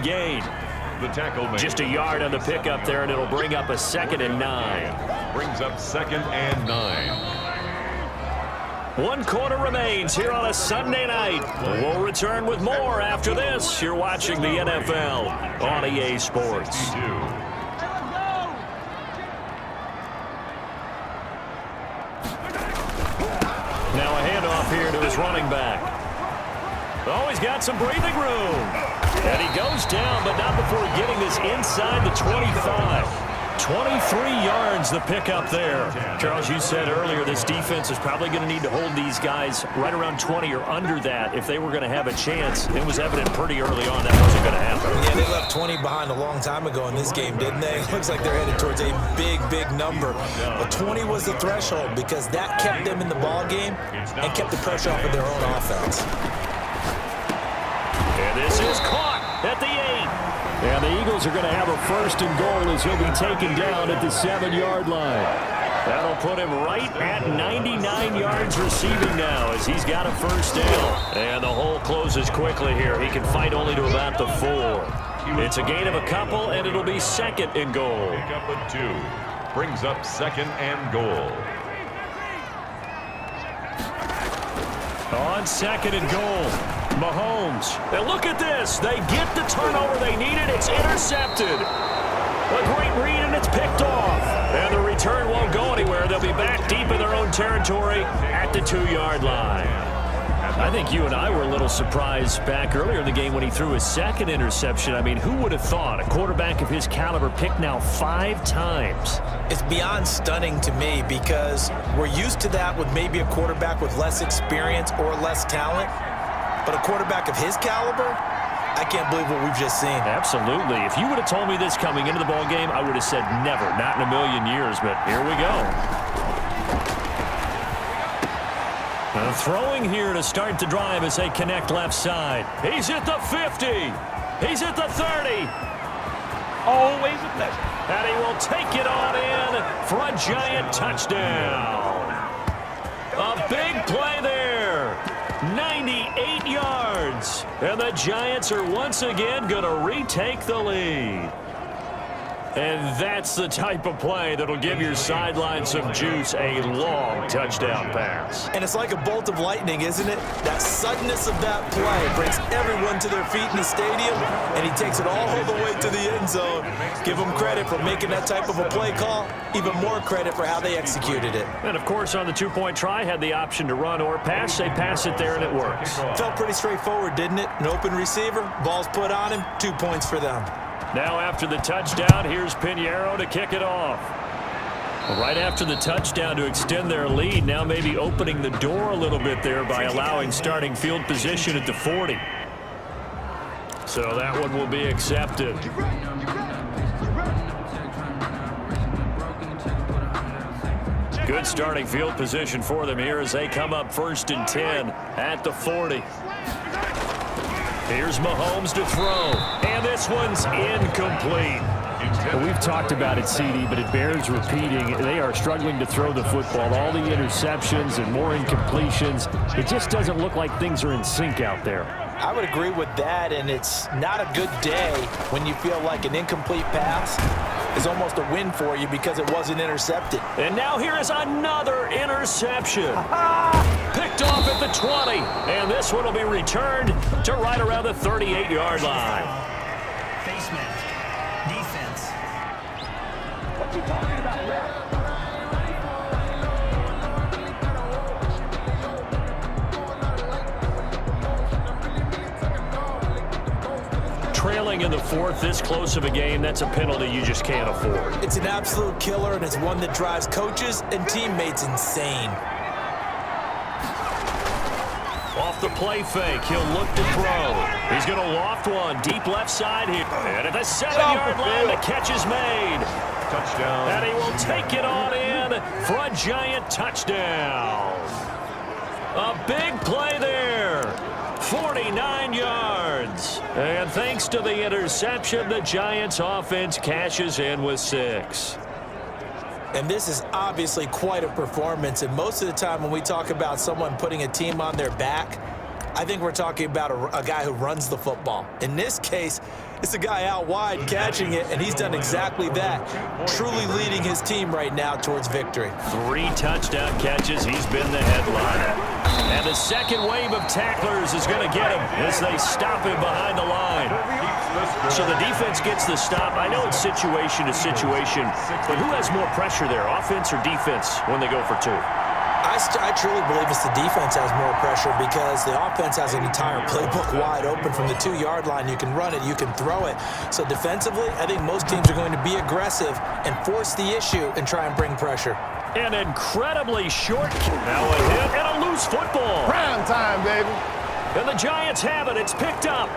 gain. The tackle made. Just a yard on the pickup there, and it'll bring up a 2nd and 9. Brings up 2nd and 9. 1 quarter remains here on a Sunday night. We'll return with more after this. You're watching the NFL on EA Sports. Now a handoff here to his running back. Oh, he's got some breathing room. And he goes down, but not before getting this inside the 25. 23 yards the pickup there. Charles, you said earlier this defense is probably going to need to hold these guys right around 20 or under that if they were going to have a chance. It was evident pretty early on that wasn't going to happen. Yeah, they left 20 behind a long time ago in this game, didn't they? Looks like they're headed towards a big, big number. But 20 was the threshold because that kept them in the ball game and kept the pressure off of their own offense. And this is caught at the 8. And the Eagles are going to have a 1st and goal as he'll be taken down at the 7-yard line. That'll put him right at 99 yards receiving now as he's got a 1st down. And the hole closes quickly here. He can fight only to about the 4. It's a gain of a couple, and it'll be 2nd and goal. Pick up a 2. Brings up 2nd and goal. On 2nd and goal. Mahomes. And look at this. They get the turnover they needed. It's intercepted. A great read, and it's picked off. And the return won't go anywhere. They'll be back deep in their own territory at the 2-yard line. I think you and I were a little surprised back earlier in the game when he threw his 2nd interception. I mean, who would have thought a quarterback of his caliber picked now 5 times? It's beyond stunning to me because we're used to that with maybe a quarterback with less experience or less talent. But a quarterback of his caliber, I can't believe what we've just seen. Absolutely. If you would have told me this coming into the ball game, I would have said never, not in a million years. But here we go. Throwing here to start the drive as they connect left side. He's at the 50. He's at the 30. Always a pleasure. And he will take it on in for a giant touchdown. A big play there. 98 yards. And the Giants are once again going to retake the lead. And that's the type of play that'll give your sideline some juice, a long touchdown pass. And it's like a bolt of lightning, isn't it? That suddenness of that play brings everyone to their feet in the stadium, and he takes it all the way to the end zone. Give him credit for making that type of a play call, even more credit for how they executed it. And, of course, on the 2-point try, had the option to run or pass. They pass it there, and it works. Felt pretty straightforward, didn't it? An open receiver, ball's put on him, 2 points for them. Now after the touchdown, here's Pinheiro to kick it off. Right after the touchdown to extend their lead, now maybe opening the door a little bit there by allowing starting field position at the 40. So that one will be accepted. Good starting field position for them here as they come up 1st and 10 at the 40. Here's Mahomes to throw, and this one's incomplete. We've talked about it, CD, but it bears repeating. They are struggling to throw the football. All the interceptions and more incompletions. It just doesn't look like things are in sync out there. I would agree with that, and it's not a good day when you feel like an incomplete pass is almost a win for you because it wasn't intercepted. And now here is another interception. Picked off at the 20, and this one will be returned to right around the 38-yard line. Basement. Defense. What you talking about, man? Trailing in the 4th, this close of a game, that's a penalty you just can't afford. It's an absolute killer, and it's one that drives coaches and teammates insane. Off the play fake, he'll look to throw. He's going to loft one deep left side here. And at the 7-yard line, the catch is made. Touchdown. And he will take it on in for a giant touchdown. A big play there. 49 yards. And thanks to the interception, the Giants offense cashes in with 6. And this is obviously quite a performance. And most of the time when we talk about someone putting a team on their back, I think we're talking about a guy who runs the football. In this case, it's a guy out wide catching it, and he's done exactly that, truly leading his team right now towards victory. 3 touchdown catches. He's been the headliner. And the second wave of tacklers is going to get him as they stop him behind the line. So the defense gets the stop. I know it's situation to situation, but who has more pressure there, offense or defense, when they go for 2? I truly believe it's the defense has more pressure because the offense has an entire playbook wide open from the 2-yard line. You can run it, you can throw it. So defensively, I think most teams are going to be aggressive and force the issue and try and bring pressure. An incredibly short, now a hit and a loose football. Prime time, baby. And the Giants have it. It's picked up.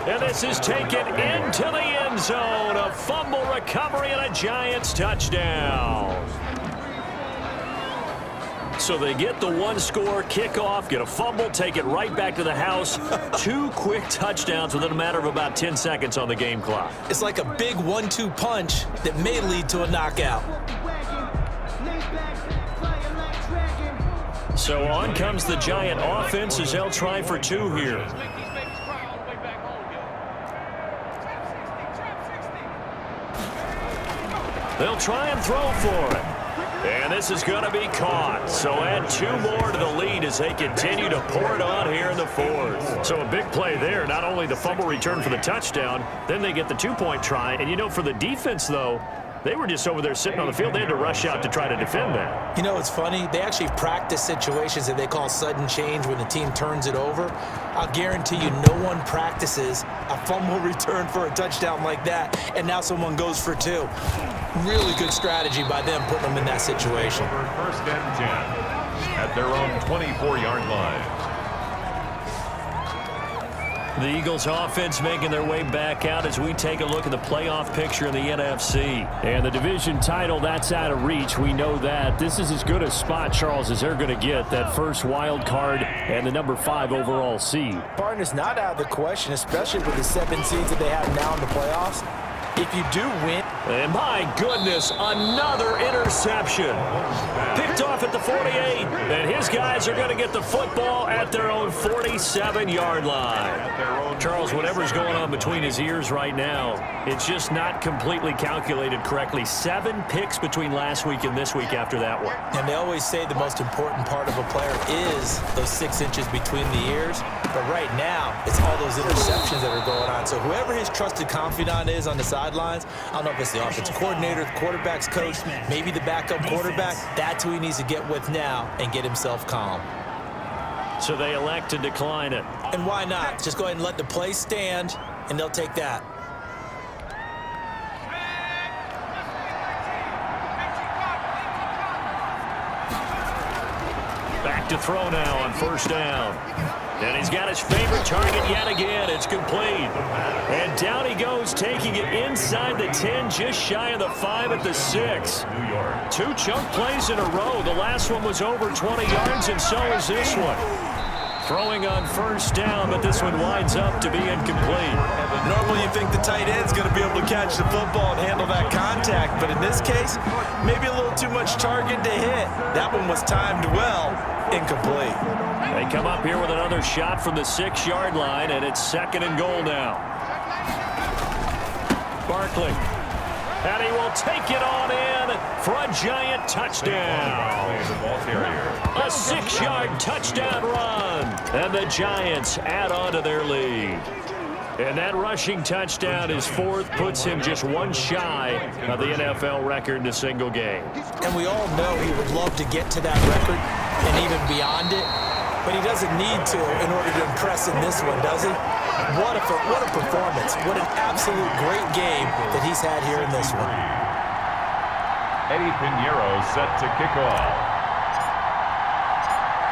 And this is taken into the end zone. A fumble recovery and a Giants touchdown. So they get the 1-score kickoff, get a fumble, take it right back to the house. 2 quick touchdowns within a matter of about 10 seconds on the game clock. It's like a big 1-2 punch that may lead to a knockout. So on comes the Giant offense as they'll try for 2 here. They'll try and throw for it. And this is going to be caught. So add 2 more to the lead as they continue to pour it on here in the 4th. So a big play there. Not only the fumble return for the touchdown, then they get the 2-point try. And, you know, for the defense, though, they were just over there sitting on the field. They had to rush out to try to defend that. You know, it's funny. They actually practice situations that they call sudden change when the team turns it over. I'll guarantee you no one practices a fumble return for a touchdown like that, and now someone goes for 2. Really good strategy by them putting them in that situation. First and 10 at their own 24-yard line. The Eagles offense making their way back out as we take a look at the playoff picture in the NFC. And the division title, that's out of reach. We know that. This is as good a spot, Charles, as they're going to get. That first wild card and the number 5 overall seed. Partner's not out of the question, especially with the 7 seeds that they have now in the playoffs. If you do win. And my goodness, another interception. Picked off at the 48. And his guys are going to get the football at their own 47-yard line. Charles, whatever's going on between his ears right now, it's just not completely calculated correctly. 7 picks between last week and this week after that one. And they always say the most important part of a player is those 6 inches between the ears. But right now, it's all those interceptions that are going on. So whoever his trusted confidant is on the sidelines, I don't know if it's the offensive coordinator, the quarterback's coach, maybe the backup quarterback, that's who he needs to get with now and get himself calm. So they elect to decline it. And why not? Just go ahead and let the play stand, and they'll take that. Back to throw now on first down. And he's got his favorite target yet again. It's complete. And down he goes, taking it inside the 10, just shy of the 5 at the 6. New York. 2 chunk plays in a row. The last one was over 20 yards, and so is this one. Throwing on first down, but this one winds up to be incomplete. Normally you think the tight end's going to be able to catch the football and handle that contact, but in this case, maybe a little too much target to hit. That one was timed well, incomplete. They come up here with another shot from the 6-yard line, and it's 2nd and goal now. Barkley. And he will take it on in for a Giant touchdown. A 6-yard touchdown run. And the Giants add on to their lead. And that rushing touchdown is 4th, puts him just 1 shy of the NFL record in a single game. And we all know he would love to get to that record and even beyond it. But he doesn't need to in order to impress in this one, does he? What a performance. What an absolute great game that he's had here in this one. Eddie Pinheiro set to kick off.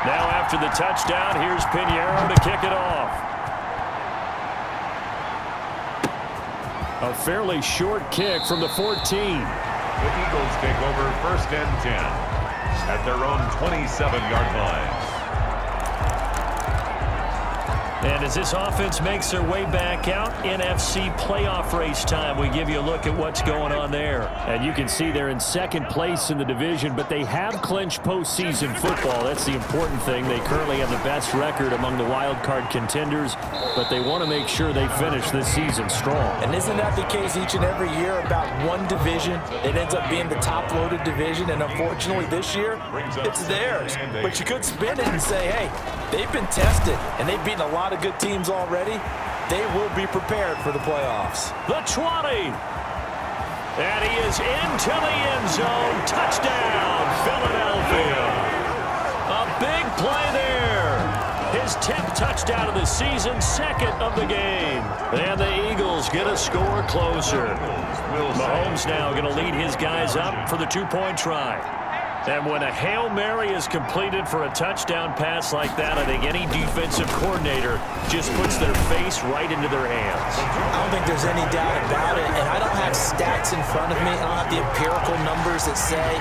Now after the touchdown, here's Pinheiro to kick it off. A fairly short kick from the 14. The Eagles take over first and 10 at their own 27-yard line. And as this offense makes their way back out, NFC playoff race time, we give you a look at what's going on there. And you can see they're in second place in the division, but they have clinched postseason football. That's the important thing. They currently have the best record among the wild card contenders, but they want to make sure they finish this season strong. And isn't that the case each and every year about one division? It ends up being the top-loaded division, and unfortunately this year, it's theirs. But you could spin it and say, hey, they've been tested, and they've beaten a lot of good teams already. They will be prepared for the playoffs. The 20. And he is into the end zone. Touchdown, Philadelphia. A big play there. His 10th touchdown of the season, second of the game. And the Eagles get a score closer. Mahomes now going to lead his guys up for the two-point try. And when a Hail Mary is completed for a touchdown pass like that, I think any defensive coordinator just puts their face right into their hands. I don't think there's any doubt about it, and I don't have stats in front of me. I don't have the empirical numbers that say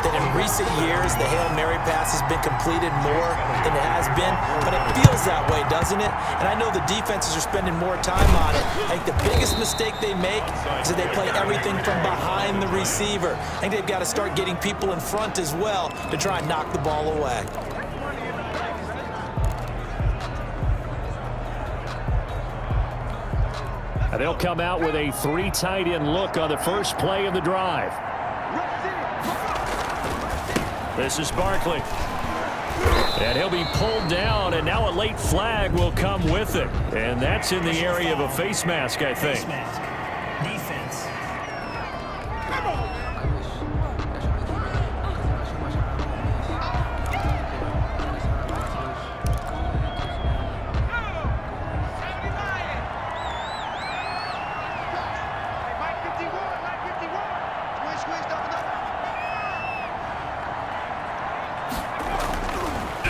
that in recent years the Hail Mary pass has been completed more than it has been, but it feels that way, doesn't it? And I know the defenses are spending more time on it. I think the biggest mistake they make is that they play everything from behind the receiver. I think they've got to start getting people in front as well to try and knock the ball away. And they'll come out with a three tight end look on the first play of the drive. This is Barkley. And he'll be pulled down, and now a late flag will come with it. And that's in the area of a face mask, I think. Face mask. Defense.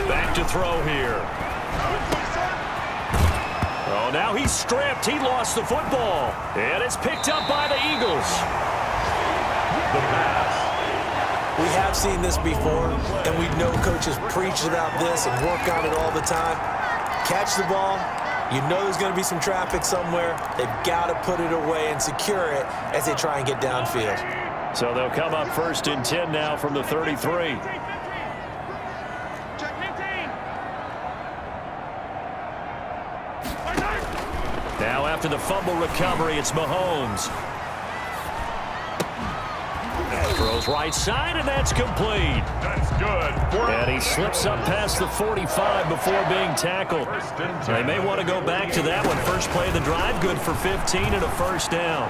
Back to throw here. Oh, now he's stripped. He lost the football. And it's picked up by the Eagles. The pass. We have seen this before, and we know coaches preach about this and work on it all the time. Catch the ball. You know there's going to be some traffic somewhere. They've got to put it away and secure it as they try and get downfield. So they'll come up first and 10 now from the 33. Now after the fumble recovery, it's Mahomes. Throws right side, and that's complete. That's good. And he slips up past the 45 before being tackled. They may want to go back to that one. First play of the drive, good for 15 and a first down.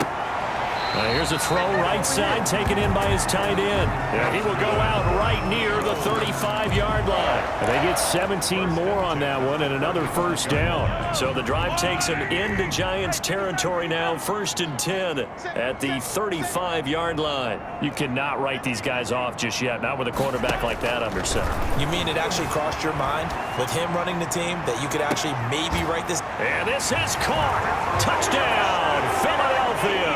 Here's a throw right side, taken in by his tight end. And he will go out right near the 35-yard line. And they get 17 more on that one and another first down. So the drive takes them into Giants territory now, first and 10 at the 35-yard line. You cannot write these guys off just yet, not with a quarterback like that under center. You mean it actually crossed your mind with him running the team that you could actually maybe write this? And this is caught. Touchdown, Philadelphia.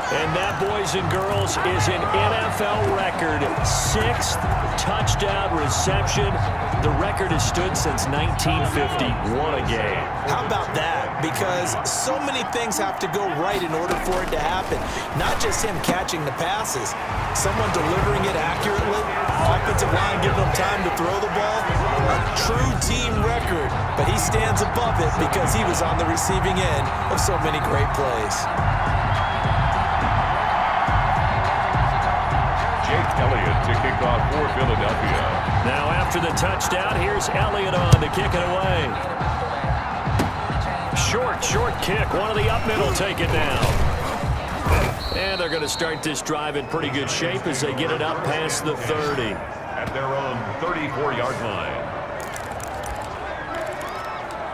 And that, boys and girls, is an NFL record. 6th touchdown reception. The record has stood since 1950. What a game. How about that? Because so many things have to go right in order for it to happen. Not just him catching the passes. Someone delivering it accurately. Offensive line giving him time to throw the ball. A true team record. But he stands above it because he was on the receiving end of so many great plays. Elliott to kick off for Philadelphia. Now after the touchdown, here's Elliott on to kick it away. Short kick. One of the up middle take it down. And they're going to start this drive in pretty good shape as they get it up past the 30. At their own 34-yard line.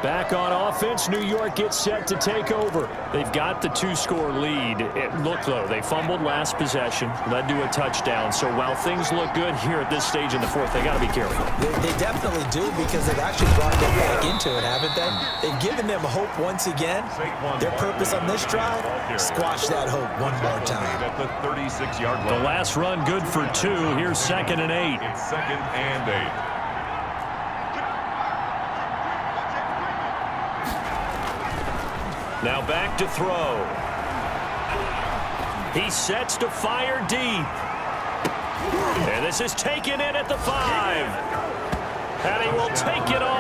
Back on offense, New York gets set to take over. They've got the 2-score lead. Look, though, they fumbled last possession, led to a touchdown. So while things look good here at this stage in the fourth, they got to be careful. They definitely do because they've actually brought them back into it, haven't they? They've given them hope once again. Their purpose on this drive, squash that hope one more time. At the 36-yard line. The last run good for 2. Here's 2nd and 8. It's 2nd and 8. Now back to throw. He sets to fire deep. And this is taken in at the 5. And he will take it on.